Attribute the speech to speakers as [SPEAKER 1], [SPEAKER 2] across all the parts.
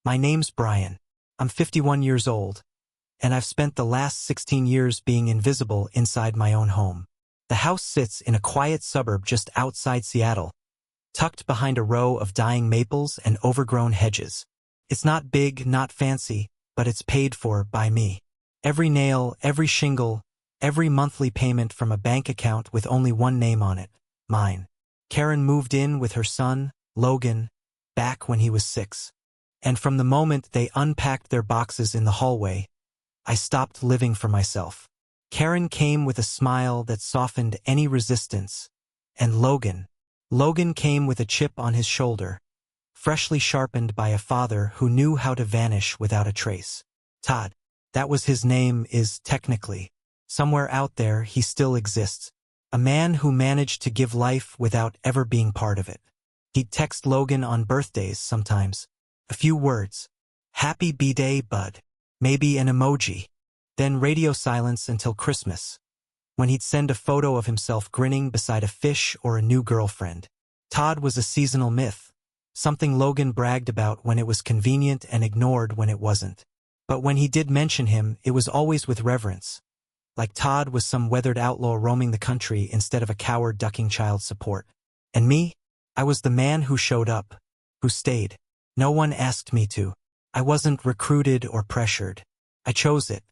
[SPEAKER 1] My name's Brian. I'm 51 years old, and I've spent the last 16 years being invisible inside my own home. The house sits in a quiet suburb just outside Seattle, tucked behind a row of dying maples and overgrown hedges. It's not big, not fancy, but it's paid for by me. Every nail, every shingle, every monthly payment from a bank account with only one name on it, mine. Karen moved in with her son, Logan, back when he was 6. And from the moment they unpacked their boxes in the hallway, I stopped living for myself. Karen came with a smile that softened any resistance, and Logan came with a chip on his shoulder, freshly sharpened by a father who knew how to vanish without a trace. Todd, that was his name, is technically. Somewhere out there he still exists. A man who managed to give life without ever being part of it. He'd text Logan on birthdays sometimes. A few words. Happy B-Day, bud. Maybe an emoji. Then radio silence until Christmas, when he'd send a photo of himself grinning beside a fish or a new girlfriend. Todd was a seasonal myth, something Logan bragged about when it was convenient and ignored when it wasn't. But when he did mention him, it was always with reverence, like Todd was some weathered outlaw roaming the country instead of a coward ducking child support. And me? I was the man who showed up, who stayed. No one asked me to. I wasn't recruited or pressured. I chose it.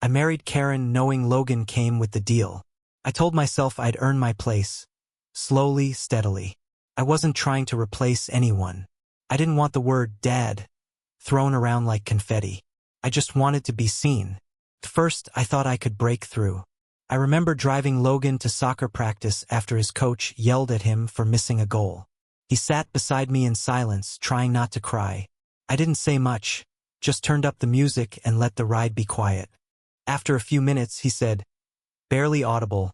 [SPEAKER 1] I married Karen knowing Logan came with the deal. I told myself I'd earn my place. Slowly, steadily. I wasn't trying to replace anyone. I didn't want the word dad thrown around like confetti. I just wanted to be seen. At first, I thought I could break through. I remember driving Logan to soccer practice after his coach yelled at him for missing a goal. He sat beside me in silence, trying not to cry. I didn't say much, just turned up the music and let the ride be quiet. After a few minutes, he said, barely audible,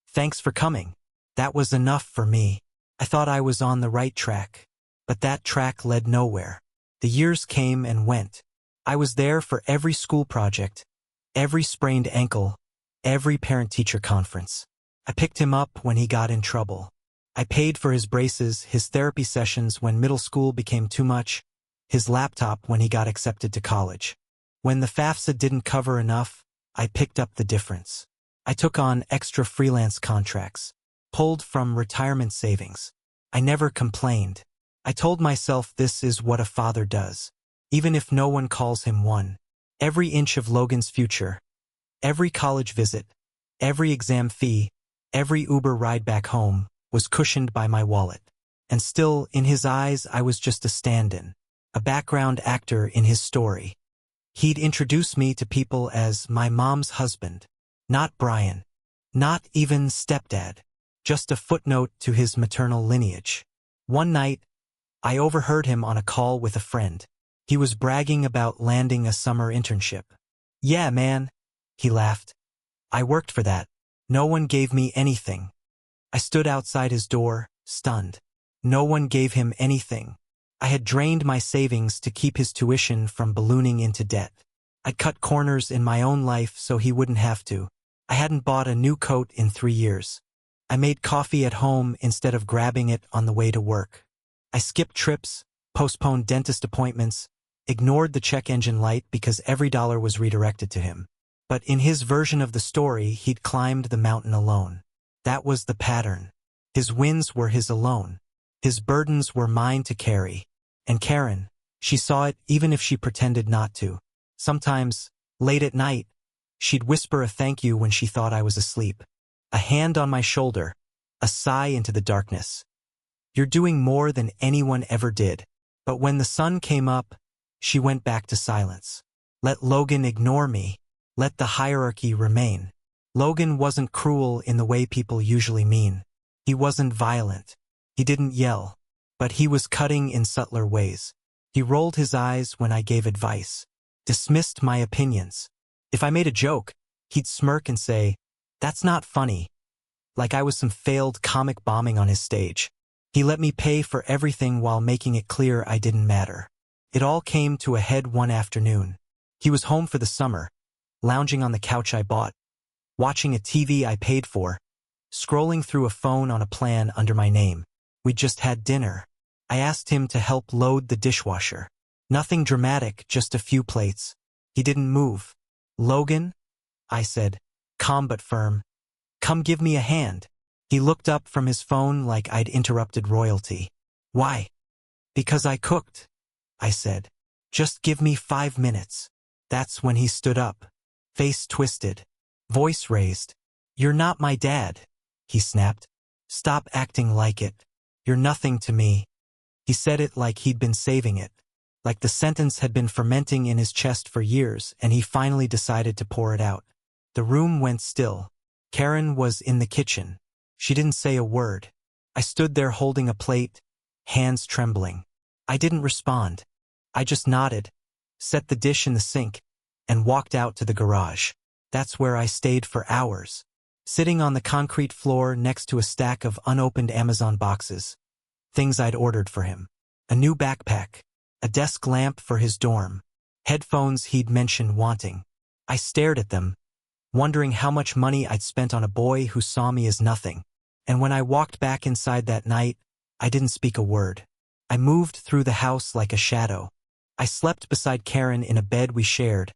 [SPEAKER 1] "Thanks for coming." That was enough for me. I thought I was on the right track, but that track led nowhere. The years came and went. I was there for every school project, every sprained ankle, every parent-teacher conference. I picked him up when he got in trouble. I paid for his braces, his therapy sessions when middle school became too much, his laptop when he got accepted to college. When the FAFSA didn't cover enough, I picked up the difference. I took on extra freelance contracts, pulled from retirement savings. I never complained. I told myself this is what a father does, even if no one calls him one. Every inch of Logan's future, every college visit, every exam fee, every Uber ride back home was cushioned by my wallet. And still, in his eyes, I was just a stand-in, a background actor in his story. He'd introduce me to people as my mom's husband, not Brian, not even stepdad, just a footnote to his maternal lineage. One night, I overheard him on a call with a friend. He was bragging about landing a summer internship. "Yeah, man," he laughed. "I worked for that. No one gave me anything." I stood outside his door, stunned. No one gave him anything. I had drained my savings to keep his tuition from ballooning into debt. I'd cut corners in my own life so he wouldn't have to. I hadn't bought a new coat in 3 years. I made coffee at home instead of grabbing it on the way to work. I skipped trips, postponed dentist appointments, ignored the check engine light because every dollar was redirected to him. But in his version of the story, he'd climbed the mountain alone. That was the pattern. His wins were his alone. His burdens were mine to carry. And Karen, she saw it even if she pretended not to. Sometimes, late at night, she'd whisper a thank you when she thought I was asleep. A hand on my shoulder, a sigh into the darkness. "You're doing more than anyone ever did." But when the sun came up, she went back to silence. Let Logan ignore me. Let the hierarchy remain. Logan wasn't cruel in the way people usually mean. He wasn't violent. He didn't yell. But he was cutting in subtler ways. He rolled his eyes when I gave advice, dismissed my opinions. If I made a joke, he'd smirk and say, "That's not funny," like I was some failed comic bombing on his stage. He let me pay for everything while making it clear I didn't matter. It all came to a head one afternoon. He was home for the summer, lounging on the couch I bought, watching a TV I paid for, scrolling through a phone on a plan under my name. We'd just had dinner. I asked him to help load the dishwasher. Nothing dramatic, just a few plates. He didn't move. "Logan," I said, calm but firm, "come give me a hand." He looked up from his phone like I'd interrupted royalty. "Why?" "Because I cooked," I said. "Just give me 5 minutes." That's when he stood up, face twisted, voice raised. "You're not my dad," he snapped. "Stop acting like it. You're nothing to me." He said it like he'd been saving it, like the sentence had been fermenting in his chest for years, and he finally decided to pour it out. The room went still. Karen was in the kitchen. She didn't say a word. I stood there holding a plate, hands trembling. I didn't respond. I just nodded, set the dish in the sink, and walked out to the garage. That's where I stayed for hours, sitting on the concrete floor next to a stack of unopened Amazon boxes, things I'd ordered for him. A new backpack, a desk lamp for his dorm, headphones he'd mentioned wanting. I stared at them, wondering how much money I'd spent on a boy who saw me as nothing. And when I walked back inside that night, I didn't speak a word. I moved through the house like a shadow. I slept beside Karen in a bed we shared,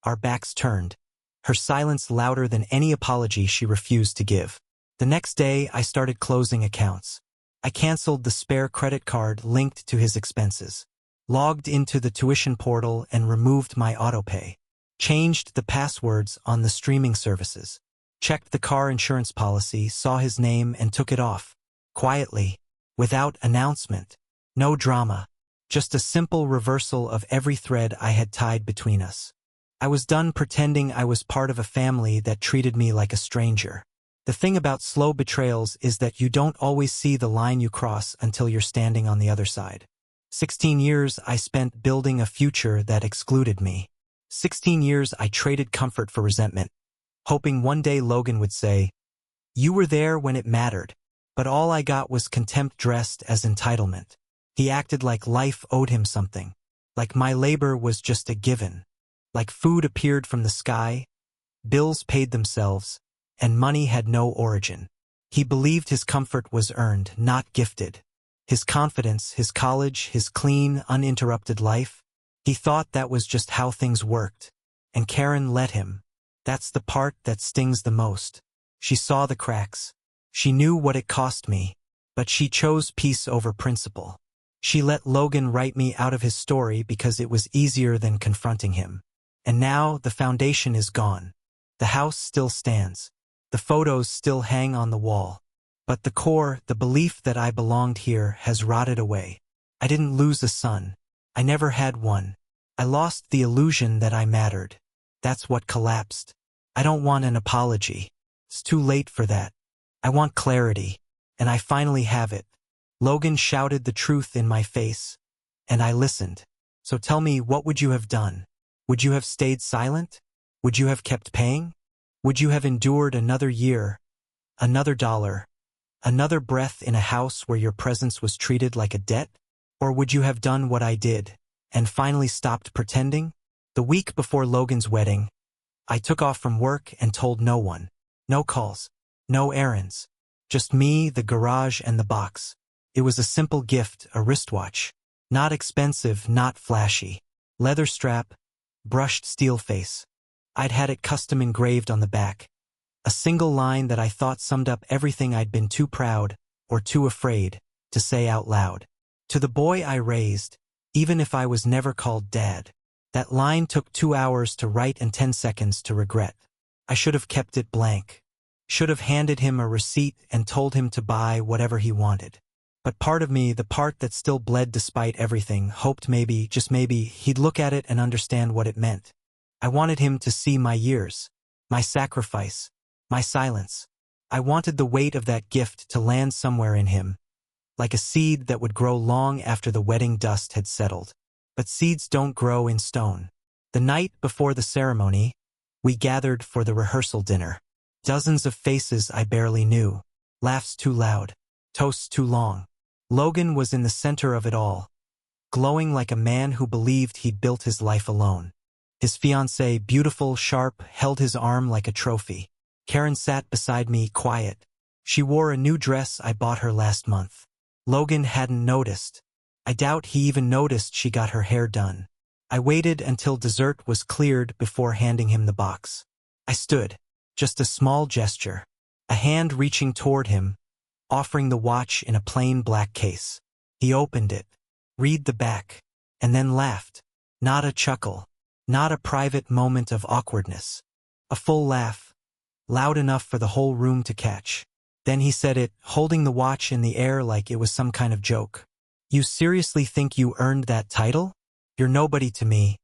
[SPEAKER 1] our backs turned, her silence louder than any apology she refused to give. The next day, I started closing accounts. I canceled the spare credit card linked to his expenses, logged into the tuition portal and removed my autopay, changed the passwords on the streaming services, checked the car insurance policy, saw his name and took it off, quietly, without announcement. No drama, just a simple reversal of every thread I had tied between us. I was done pretending I was part of a family that treated me like a stranger. The thing about slow betrayals is that you don't always see the line you cross until you're standing on the other side. 16 years I spent building a future that excluded me. 16 years I traded comfort for resentment, hoping one day Logan would say, "You were there when it mattered," but all I got was contempt dressed as entitlement. He acted like life owed him something, like my labor was just a given, like food appeared from the sky, bills paid themselves, and money had no origin. He believed his comfort was earned, not gifted. His confidence, his college, his clean, uninterrupted life, he thought that was just how things worked. And Karen let him. That's the part that stings the most. She saw the cracks. She knew what it cost me, but she chose peace over principle. She let Logan write me out of his story because it was easier than confronting him. And now the foundation is gone. The house still stands. The photos still hang on the wall. But the core, the belief that I belonged here, has rotted away. I didn't lose a son. I never had one. I lost the illusion that I mattered. That's what collapsed. I don't want an apology. It's too late for that. I want clarity. And I finally have it. Logan shouted the truth in my face, and I listened. "So tell me, what would you have done? Would you have stayed silent? Would you have kept paying? Would you have endured another year, another dollar, another breath in a house where your presence was treated like a debt? Or would you have done what I did, and finally stopped pretending?" The week before Logan's wedding, I took off from work and told no one. No calls, no errands. Just me, the garage, and the box. It was a simple gift, a wristwatch. Not expensive, not flashy. Leather strap, brushed steel face. I'd had it custom engraved on the back. A single line that I thought summed up everything I'd been too proud, or too afraid, to say out loud. To the boy I raised, even if I was never called Dad. That line took 2 hours to write and 10 seconds to regret. I should have kept it blank. Should have handed him a receipt and told him to buy whatever he wanted. But part of me, the part that still bled despite everything, hoped maybe, just maybe, he'd look at it and understand what it meant. I wanted him to see my years, my sacrifice, my silence. I wanted the weight of that gift to land somewhere in him, like a seed that would grow long after the wedding dust had settled. But seeds don't grow in stone. The night before the ceremony, we gathered for the rehearsal dinner. Dozens of faces I barely knew. Laughs too loud. Toasts too long. Logan was in the center of it all, glowing like a man who believed he'd built his life alone. His fiancée, beautiful, sharp, held his arm like a trophy. Karen sat beside me, quiet. She wore a new dress I bought her last month. Logan hadn't noticed. I doubt he even noticed she got her hair done. I waited until dessert was cleared before handing him the box. I stood, just a small gesture, a hand reaching toward him, offering the watch in a plain black case. He opened it, read the back, and then laughed. Not a chuckle, not a private moment of awkwardness. A full laugh, loud enough for the whole room to catch. Then he said it, holding the watch in the air like it was some kind of joke. "You seriously think you earned that title? You're nobody to me."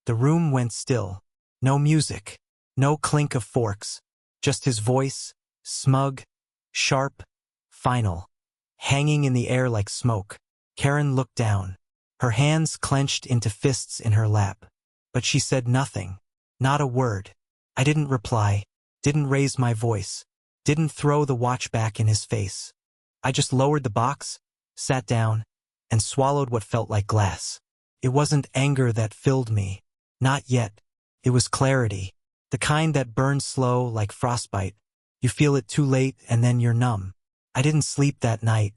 [SPEAKER 1] The room went still. No music, no clink of forks, just his voice, smug, sharp, final, hanging in the air like smoke. Karen looked down, her hands clenched into fists in her lap. But she said nothing, not a word. I didn't reply, didn't raise my voice, didn't throw the watch back in his face. I just lowered the box, sat down, and swallowed what felt like glass. It wasn't anger that filled me. Not yet. It was clarity. The kind that burns slow like frostbite. You feel it too late and then you're numb. I didn't sleep that night.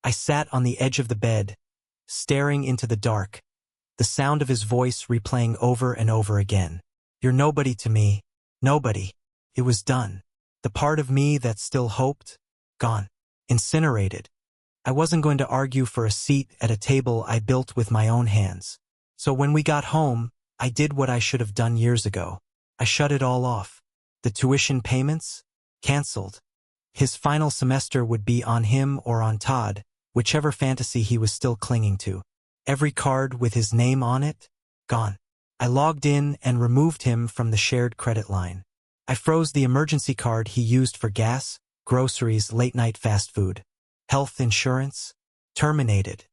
[SPEAKER 1] I sat on the edge of the bed, staring into the dark, the sound of his voice replaying over and over again. "You're nobody to me. Nobody." It was done. The part of me that still hoped, gone. Incinerated. I wasn't going to argue for a seat at a table I built with my own hands. So when we got home, I did what I should have done years ago. I shut it all off. The tuition payments? Cancelled. His final semester would be on him or on Todd, whichever fantasy he was still clinging to. Every card with his name on it? Gone. I logged in and removed him from the shared credit line. I froze the emergency card he used for gas, groceries, late-night fast food. Health insurance? Terminated.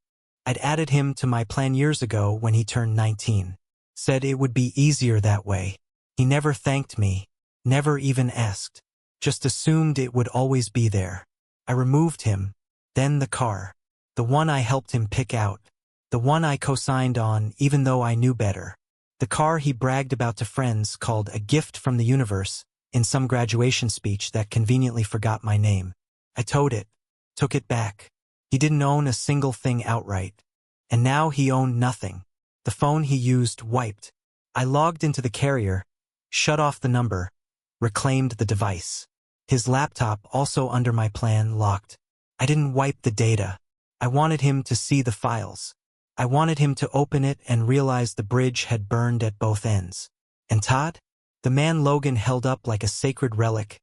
[SPEAKER 1] I'd added him to my plan years ago when he turned 19. Said it would be easier that way. He never thanked me, never even asked. Just assumed it would always be there. I removed him, then the car. The one I helped him pick out. The one I co-signed on even though I knew better. The car he bragged about to friends called a gift from the universe in some graduation speech that conveniently forgot my name. I towed it, took it back. He didn't own a single thing outright. And now he owned nothing. The phone he used wiped. I logged into the carrier, shut off the number, reclaimed the device. His laptop, also under my plan, locked. I didn't wipe the data. I wanted him to see the files. I wanted him to open it and realize the bridge had burned at both ends. And Todd? The man Logan held up like a sacred relic.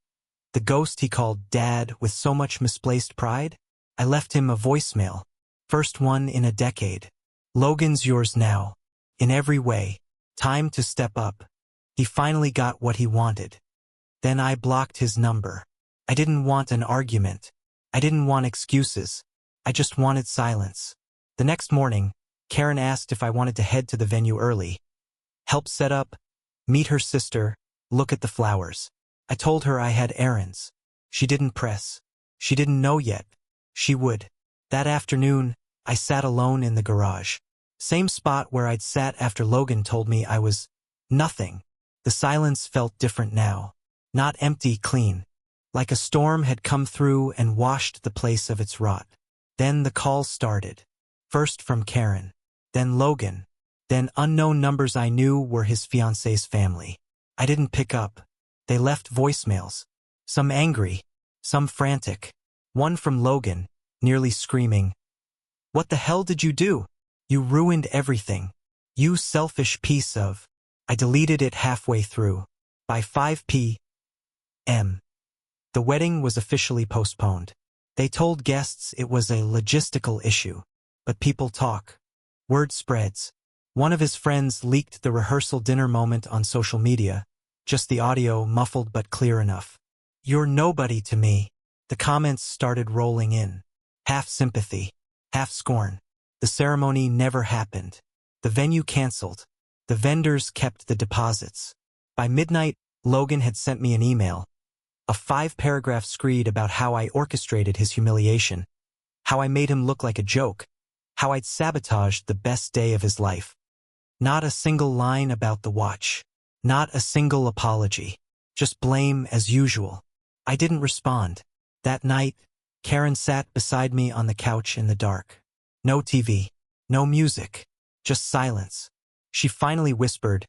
[SPEAKER 1] The ghost he called Dad with so much misplaced pride? I left him a voicemail. First one in a decade. "Logan's yours now. In every way. Time to step up." He finally got what he wanted. Then I blocked his number. I didn't want an argument. I didn't want excuses. I just wanted silence. The next morning, Karen asked if I wanted to head to the venue early. Help set up, meet her sister, look at the flowers. I told her I had errands. She didn't press. She didn't know yet. She would. That afternoon, I sat alone in the garage. Same spot where I'd sat after Logan told me I was nothing. The silence felt different now. Not empty, clean. Like a storm had come through and washed the place of its rot. Then the calls started. First from Karen. Then Logan. Then unknown numbers I knew were his fiancée's family. I didn't pick up. They left voicemails. Some angry. Some frantic. One from Logan, nearly screaming, "What the hell did you do? You ruined everything. You selfish piece of..." I deleted it halfway through. By 5 p.m. The wedding was officially postponed. They told guests it was a logistical issue. But people talk. Word spreads. One of his friends leaked the rehearsal dinner moment on social media. Just the audio, muffled but clear enough. "You're nobody to me." The comments started rolling in. Half sympathy, half scorn. The ceremony never happened. The venue canceled. The vendors kept the deposits. By midnight, Logan had sent me an email. A 5-paragraph screed about how I orchestrated his humiliation. How I made him look like a joke. How I'd sabotaged the best day of his life. Not a single line about the watch. Not a single apology. Just blame as usual. I didn't respond. That night, Karen sat beside me on the couch in the dark. No TV. No music. Just silence. She finally whispered,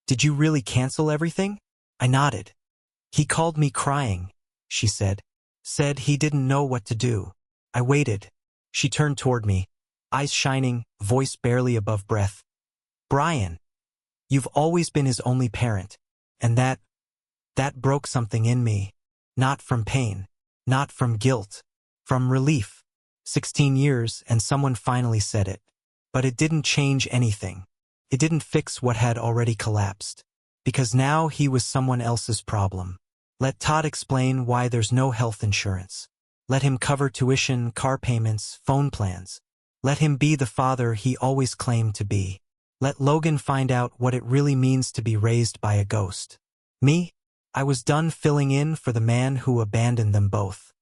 [SPEAKER 1] "Did you really cancel everything?" I nodded. "He called me crying," she said. "Said he didn't know what to do." I waited. She turned toward me, eyes shining, voice barely above breath. "Brian, you've always been his only parent. And that broke something in me. Not from pain. Not from guilt. From relief. 16 years and someone finally said it. But it didn't change anything. It didn't fix what had already collapsed. Because now he was someone else's problem. Let Todd explain why there's no health insurance. Let him cover tuition, car payments, phone plans. Let him be the father he always claimed to be. Let Logan find out what it really means to be raised by a ghost. Me? I was done filling in for the man who abandoned them both.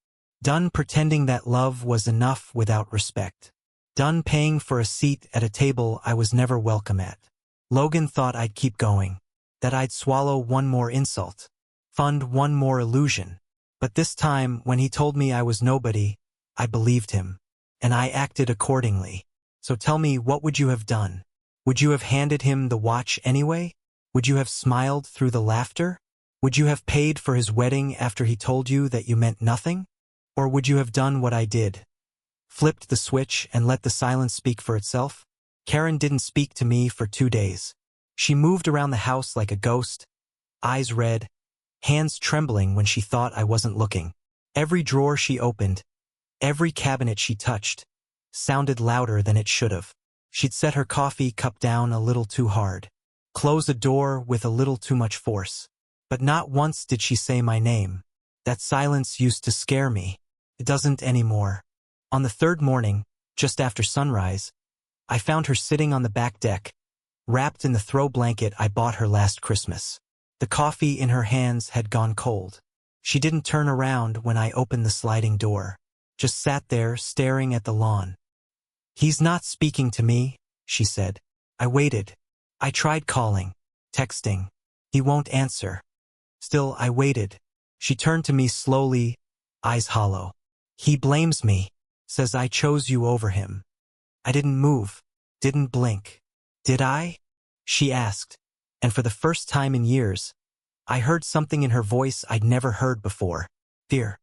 [SPEAKER 1] Done pretending that love was enough without respect. Done paying for a seat at a table I was never welcome at. Logan thought I'd keep going. That I'd swallow one more insult. Fund one more illusion. But this time, when he told me I was nobody, I believed him. And I acted accordingly. So tell me, what would you have done? Would you have handed him the watch anyway? Would you have smiled through the laughter? Would you have paid for his wedding after he told you that you meant nothing? Or would you have done what I did? Flipped the switch and let the silence speak for itself? Karen didn't speak to me for 2 days. She moved around the house like a ghost, eyes red, hands trembling when she thought I wasn't looking. Every drawer she opened, every cabinet she touched, sounded louder than it should have. She'd set her coffee cup down a little too hard, close a door with a little too much force. But not once did she say my name. That silence used to scare me. It doesn't anymore. On the third morning, just after sunrise, I found her sitting on the back deck, wrapped in the throw blanket I bought her last Christmas. The coffee in her hands had gone cold. She didn't turn around when I opened the sliding door, just sat there staring at the lawn. "He's not speaking to me," she said. I waited. I tried calling, texting. He won't answer. Still, I waited. She turned to me slowly, eyes hollow. "He blames me, says I chose you over him." I didn't move, didn't blink. "Did I?" she asked, and for the first time in years, I heard something in her voice I'd never heard before. Fear.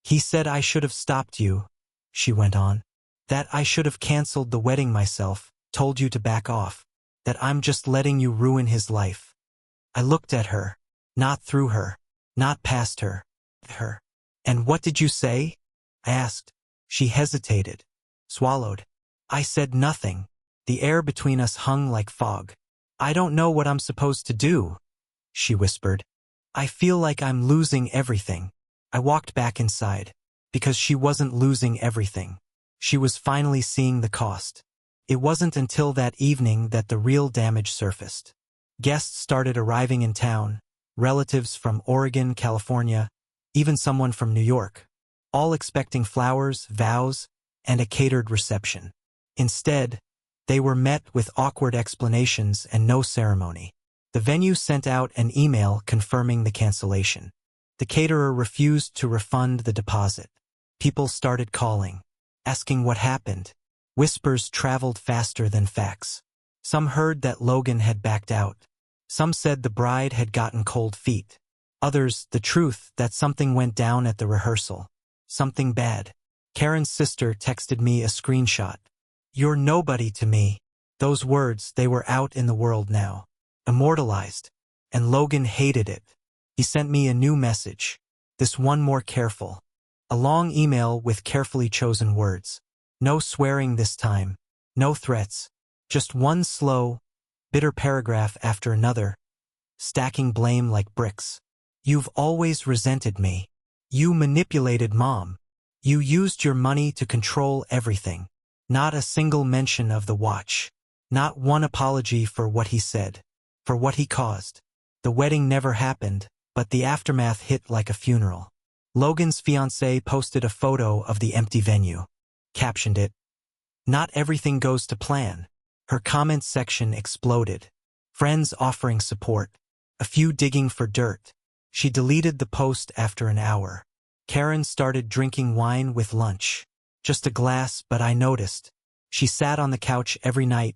[SPEAKER 1] "He said I should have stopped you," she went on. "That I should have canceled the wedding myself, told you to back off. That I'm just letting you ruin his life." I looked at her, not through her, not past her, her. "And what did you say?" I asked. She hesitated, swallowed. I said nothing. The air between us hung like fog. "I don't know what I'm supposed to do," she whispered. "I feel like I'm losing everything." I walked back inside, because she wasn't losing everything. She was finally seeing the cost. It wasn't until that evening that the real damage surfaced. Guests started arriving in town, relatives from Oregon, California, even someone from New York, all expecting flowers, vows, and a catered reception. Instead, they were met with awkward explanations and no ceremony. The venue sent out an email confirming the cancellation. The caterer refused to refund the deposit. People started calling, asking what happened. Whispers traveled faster than facts. Some heard that Logan had backed out. Some said the bride had gotten cold feet. Others, the truth, that something went down at the rehearsal. Something bad. Karen's sister texted me a screenshot. "You're nobody to me." Those words, they were out in the world now. Immortalized. And Logan hated it. He sent me a new message. This one more careful. A long email with carefully chosen words. No swearing this time. No threats. Just one slow, bitter paragraph after another, stacking blame like bricks. "You've always resented me. You manipulated Mom. You used your money to control everything. Not a single mention of the watch. Not one apology for what he said, for what he caused. The wedding never happened, but the aftermath hit like a funeral." Logan's fiancée posted a photo of the empty venue. Captioned it, "Not everything goes to plan." Her comment section exploded. Friends offering support. A few digging for dirt. She deleted the post after an hour. Karen started drinking wine with lunch. Just a glass, but I noticed. She sat on the couch every night,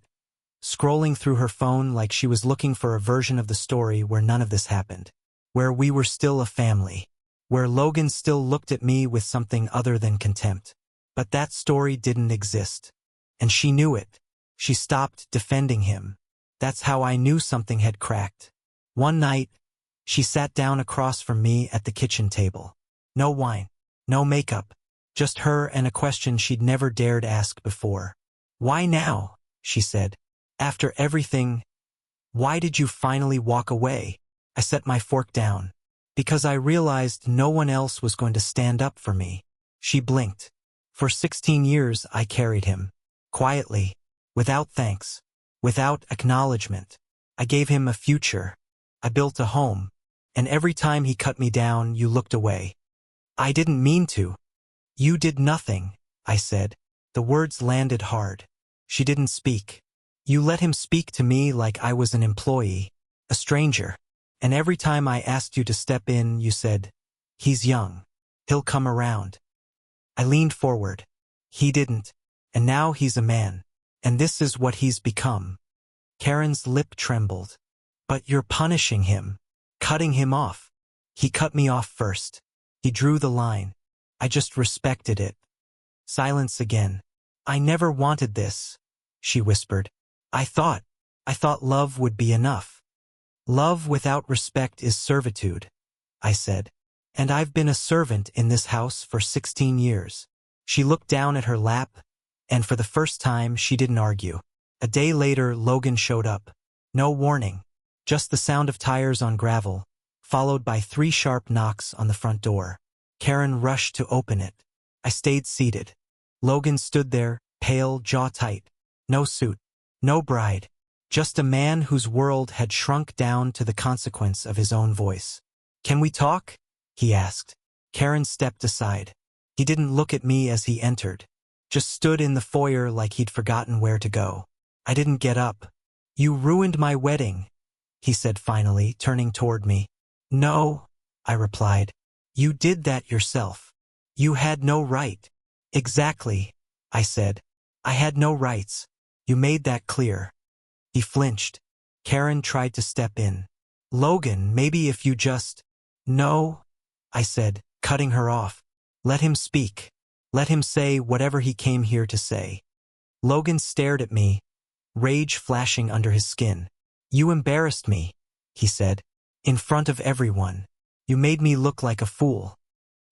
[SPEAKER 1] scrolling through her phone like she was looking for a version of the story where none of this happened, where we were still a family, where Logan still looked at me with something other than contempt. But that story didn't exist. And she knew it. She stopped defending him. That's how I knew something had cracked. One night, she sat down across from me at the kitchen table. No wine, no makeup, just her and a question she'd never dared ask before. "Why now?" she said. "After everything, why did you finally walk away?" I set my fork down. "Because I realized no one else was going to stand up for me." She blinked. "For 16 years I carried him. Quietly, without thanks, without acknowledgement. I gave him a future. I built a home. And every time he cut me down, you looked away. I didn't mean to." "You did nothing," I said. The words landed hard. She didn't speak. "You let him speak to me like I was an employee, a stranger. And every time I asked you to step in, you said, 'He's young. He'll come around.'" I leaned forward. "He didn't. And now he's a man. And this is what he's become." Karen's lip trembled. "But you're punishing him, cutting him off." "He cut me off first. He drew the line. I just respected it." Silence again. "I never wanted this," she whispered. I thought love would be enough." "Love without respect is servitude," I said. "And I've been a servant in this house for 16 years. She looked down at her lap, and for the first time she didn't argue. A day later, Logan showed up. No warning, just the sound of tires on gravel, followed by 3 sharp knocks on the front door. Karen rushed to open it. I stayed seated. Logan stood there, pale, jaw tight. No suit, no bride, just a man whose world had shrunk down to the consequence of his own voice. "Can we talk?" he asked. Karen stepped aside. He didn't look at me as he entered, just stood in the foyer like he'd forgotten where to go. I didn't get up. "You ruined my wedding," he said finally, turning toward me. "No," I replied. "You did that yourself. You had no right." "Exactly," I said. "I had no rights. You made that clear." He flinched. Karen tried to step in. "Logan, maybe if you just—" "No," I said, cutting her off. "Let him speak. Let him say whatever he came here to say." Logan stared at me, rage flashing under his skin. "You embarrassed me," he said, "in front of everyone. You made me look like a fool."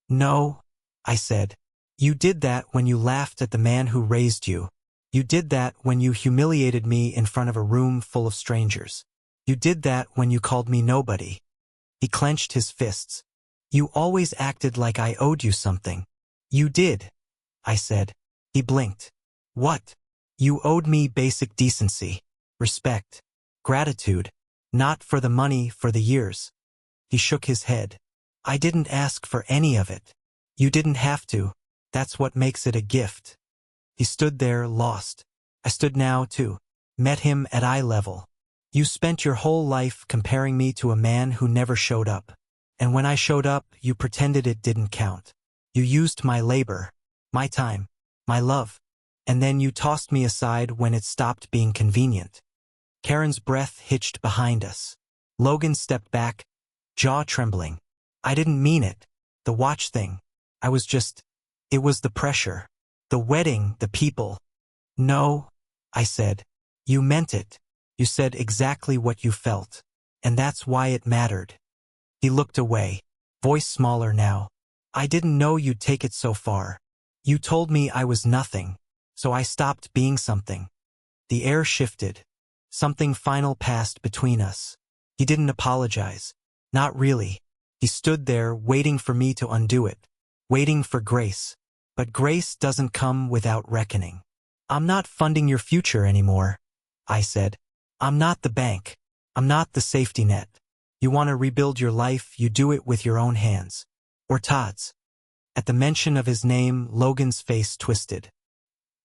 [SPEAKER 1] "No," I said. "You did that when you laughed at the man who raised you. You did that when you humiliated me in front of a room full of strangers. You did that when you called me nobody." He clenched his fists. "You always acted like I owed you something." "You did," I said. He blinked. "What?" "You owed me basic decency, respect, gratitude. Not for the money, for the years." He shook his head. "I didn't ask for any of it. You didn't have to. That's what makes it a gift." He stood there, lost. I stood now, too. Met him at eye level. "You spent your whole life comparing me to a man who never showed up. And when I showed up, you pretended it didn't count. You used my labor, my time, my love. And then you tossed me aside when it stopped being convenient." Karen's breath hitched behind us. Logan stepped back, jaw trembling. "I didn't mean it. The watch thing. I was just— It was the pressure. The wedding, the people." "No," I said. "You meant it. You said exactly what you felt. And that's why it mattered." He looked away, voice smaller now. "I didn't know you'd take it so far. You told me I was nothing, so I stopped being something." The air shifted. Something final passed between us. He didn't apologize. Not really. He stood there, waiting for me to undo it. Waiting for grace. But grace doesn't come without reckoning. "I'm not funding your future anymore," I said. "I'm not the bank. I'm not the safety net. You want to rebuild your life, you do it with your own hands. Or Todd's." At the mention of his name, Logan's face twisted.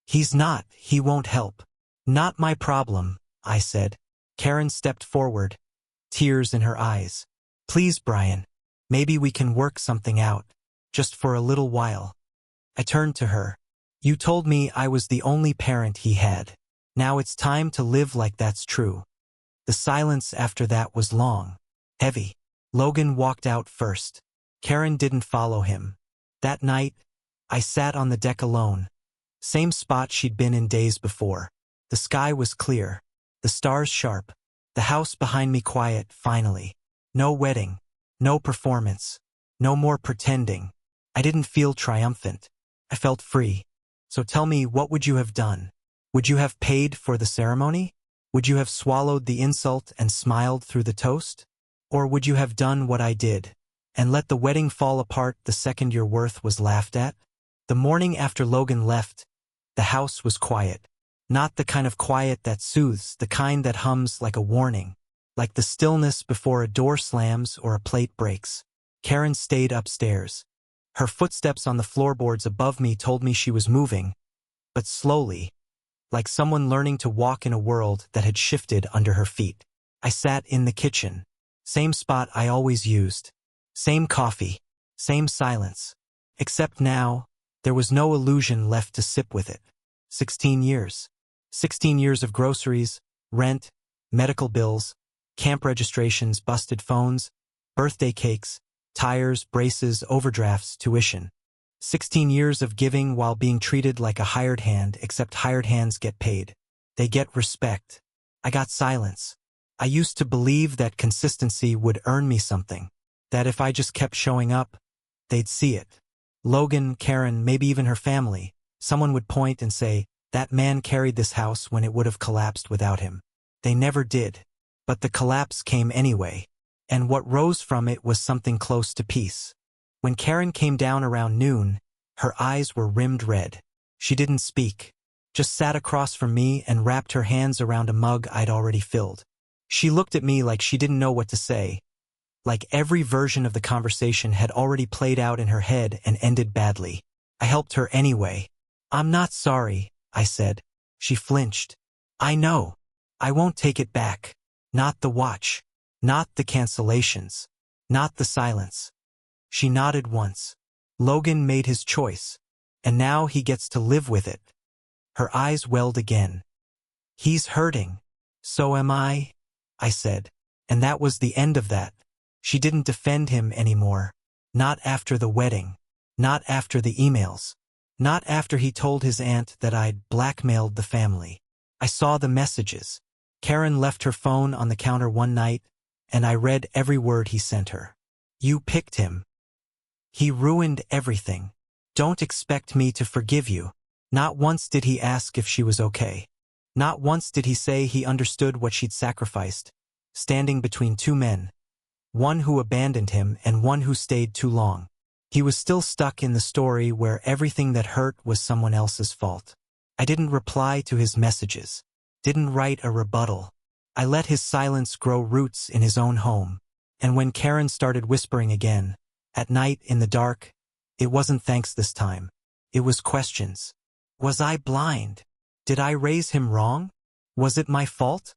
[SPEAKER 1] "He's not. He won't help." "Not my problem," I said. Karen stepped forward, tears in her eyes. "Please, Brian. Maybe we can work something out. Just for a little while." I turned to her. You told me I was the only parent he had. Now it's time to live like that's true. The silence after that was long, heavy. Logan walked out first. Karen didn't follow him. That night, I sat on the deck alone. Same spot she'd been in days before. The sky was clear. The stars sharp. The house behind me quiet, finally. No wedding. No performance. No more pretending. I didn't feel triumphant. I felt free. So tell me, what would you have done? Would you have paid for the ceremony? Would you have swallowed the insult and smiled through the toast? Or would you have done what I did, and let the wedding fall apart the second your worth was laughed at? The morning after Logan left, the house was quiet. Not the kind of quiet that soothes, the kind that hums like a warning, like the stillness before a door slams or a plate breaks. Karen stayed upstairs. Her footsteps on the floorboards above me told me she was moving, but slowly, like someone learning to walk in a world that had shifted under her feet. I sat in the kitchen. Same spot I always used. Same coffee. Same silence. Except now, there was no illusion left to sip with it. 16 years. 16 years of groceries, rent, medical bills, camp registrations, busted phones, birthday cakes, tires, braces, overdrafts, tuition. 16 years of giving while being treated like a hired hand, except hired hands get paid. They get respect. I got silence. I used to believe that consistency would earn me something, that if I just kept showing up, they'd see it. Logan, Karen, maybe even her family, someone would point and say, that man carried this house when it would have collapsed without him. They never did. But the collapse came anyway, and what rose from it was something close to peace. When Karen came down around noon, her eyes were rimmed red. She didn't speak, just sat across from me and wrapped her hands around a mug I'd already filled. She looked at me like she didn't know what to say, like every version of the conversation had already played out in her head and ended badly. I helped her anyway. I'm not sorry, I said. She flinched. I know. I won't take it back. Not the watch. Not the cancellations. Not the silence. She nodded once. Logan made his choice, and now he gets to live with it. Her eyes welled again. He's hurting. So am I said. And that was the end of that. She didn't defend him anymore. Not after the wedding. Not after the emails. Not after he told his aunt that I'd blackmailed the family. I saw the messages. Karen left her phone on the counter one night, and I read every word he sent her. You picked him. He ruined everything. Don't expect me to forgive you. Not once did he ask if she was okay. Not once did he say he understood what she'd sacrificed, standing between two men. One who abandoned him and one who stayed too long. He was still stuck in the story where everything that hurt was someone else's fault. I didn't reply to his messages. Didn't write a rebuttal. I let his silence grow roots in his own home. And when Karen started whispering again, at night in the dark, it wasn't thanks this time. It was questions. Was I blind? Did I raise him wrong? Was it my fault?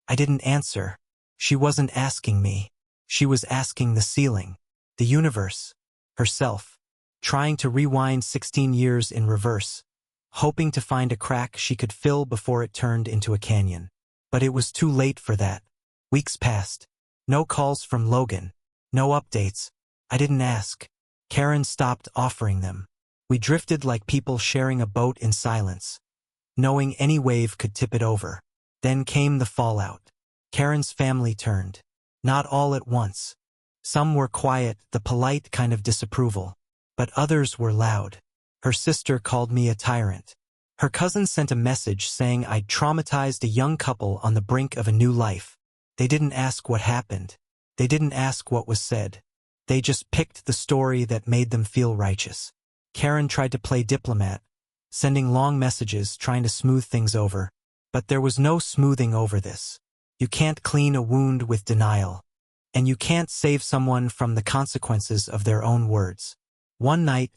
[SPEAKER 1] I didn't answer. She wasn't asking me. She was asking the ceiling, the universe, herself, trying to rewind 16 years in reverse, hoping to find a crack she could fill before it turned into a canyon. But it was too late for that. Weeks passed. No calls from Logan. No updates. I didn't ask. Karen stopped offering them. We drifted like people sharing a boat in silence, knowing any wave could tip it over. Then came the fallout. Karen's family turned. Not all at once. Some were quiet, the polite kind of disapproval. But others were loud. Her sister called me a tyrant. Her cousin sent a message saying I'd traumatized a young couple on the brink of a new life. They didn't ask what happened. They didn't ask what was said. They just picked the story that made them feel righteous. Karen tried to play diplomat, sending long messages trying to smooth things over. But there was no smoothing over this. You can't clean a wound with denial. And you can't save someone from the consequences of their own words. One night,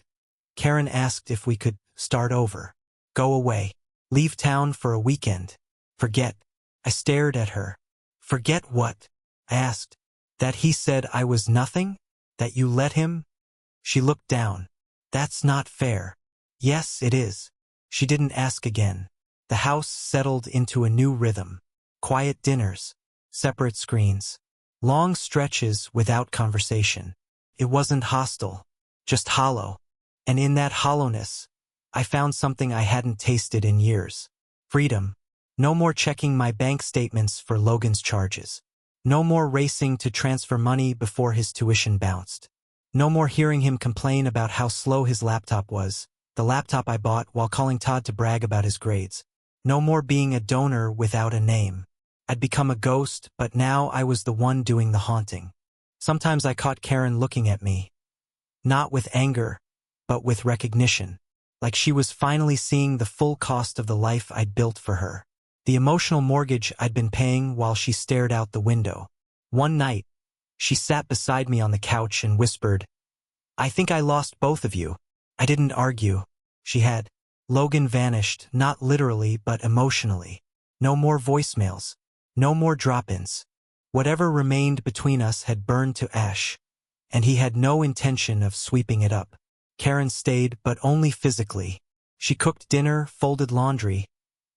[SPEAKER 1] Karen asked if we could start over. Go away. Leave town for a weekend. Forget. I stared at her. Forget what? I asked. That he said I was nothing? That you let him? She looked down. That's not fair. Yes, it is. She didn't ask again. The house settled into a new rhythm. Quiet dinners, separate screens, long stretches without conversation. It wasn't hostile, just hollow. And in that hollowness, I found something I hadn't tasted in years. Freedom. No more checking my bank statements for Logan's charges. No more racing to transfer money before his tuition bounced. No more hearing him complain about how slow his laptop was, the laptop I bought while calling Todd to brag about his grades. No more being a donor without a name. I'd become a ghost, but now I was the one doing the haunting. Sometimes I caught Karen looking at me. Not with anger, but with recognition. Like she was finally seeing the full cost of the life I'd built for her. The emotional mortgage I'd been paying while she stared out the window. One night, she sat beside me on the couch and whispered, "I think I lost both of you." I didn't argue. She had. Logan vanished, not literally but emotionally. No more voicemails. No more drop-ins. Whatever remained between us had burned to ash, and he had no intention of sweeping it up. Karen stayed, but only physically. She cooked dinner, folded laundry,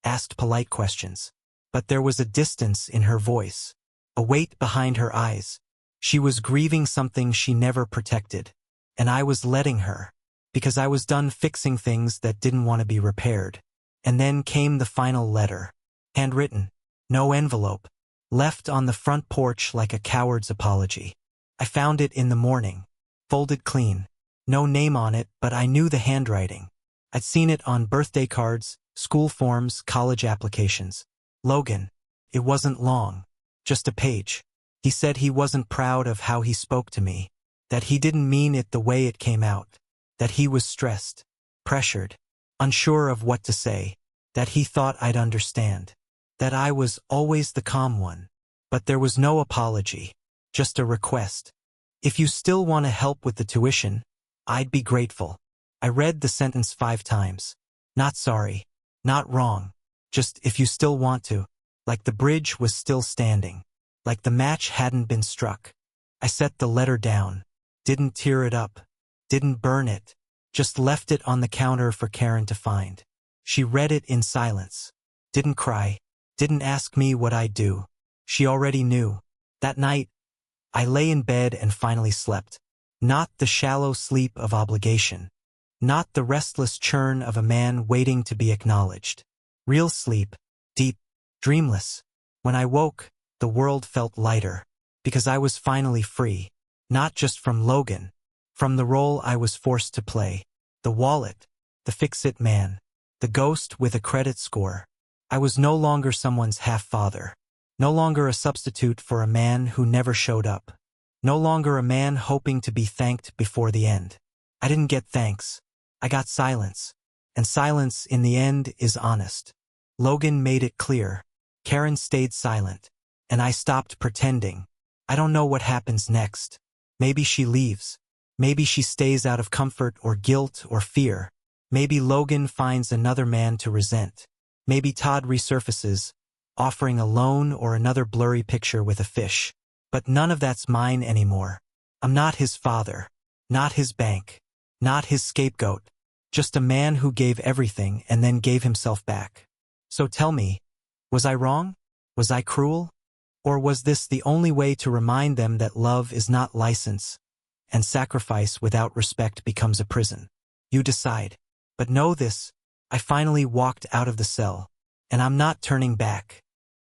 [SPEAKER 1] asked polite questions. But there was a distance in her voice, a weight behind her eyes. She was grieving something she never protected. And I was letting her, because I was done fixing things that didn't want to be repaired. And then came the final letter. Handwritten. No envelope. Left on the front porch like a coward's apology. I found it in the morning. Folded clean. No name on it, but I knew the handwriting. I'd seen it on birthday cards, school forms, college applications. Logan. It wasn't long. Just a page. He said he wasn't proud of how he spoke to me. That he didn't mean it the way it came out. That he was stressed, pressured, unsure of what to say. That he thought I'd understand. That I was always the calm one. But there was no apology. Just a request. If you still want to help with the tuition, I'd be grateful. I read the sentence 5 times. Not sorry. Not wrong. Just if you still want to. Like the bridge was still standing. Like the match hadn't been struck. I set the letter down. Didn't tear it up. Didn't burn it. Just left it on the counter for Karen to find. She read it in silence. Didn't cry. Didn't ask me what I'd do. She already knew. That night, I lay in bed and finally slept. Not the shallow sleep of obligation. Not the restless churn of a man waiting to be acknowledged. Real sleep. Deep. Dreamless. When I woke, the world felt lighter. Because I was finally free. Not just from Logan. From the role I was forced to play. The wallet. The fix-it man. The ghost with a credit score. I was no longer someone's half-father. No longer a substitute for a man who never showed up. No longer a man hoping to be thanked before the end. I didn't get thanks. I got silence. And silence, in the end, is honest. Logan made it clear. Karen stayed silent. And I stopped pretending. I don't know what happens next. Maybe she leaves. Maybe she stays out of comfort or guilt or fear. Maybe Logan finds another man to resent. Maybe Todd resurfaces, offering a loan or another blurry picture with a fish. But none of that's mine anymore. I'm not his father. Not his bank. Not his scapegoat. Just a man who gave everything and then gave himself back. So tell me, was I wrong? Was I cruel? Or was this the only way to remind them that love is not license, and sacrifice without respect becomes a prison? You decide. But know this, I finally walked out of the cell, and I'm not turning back.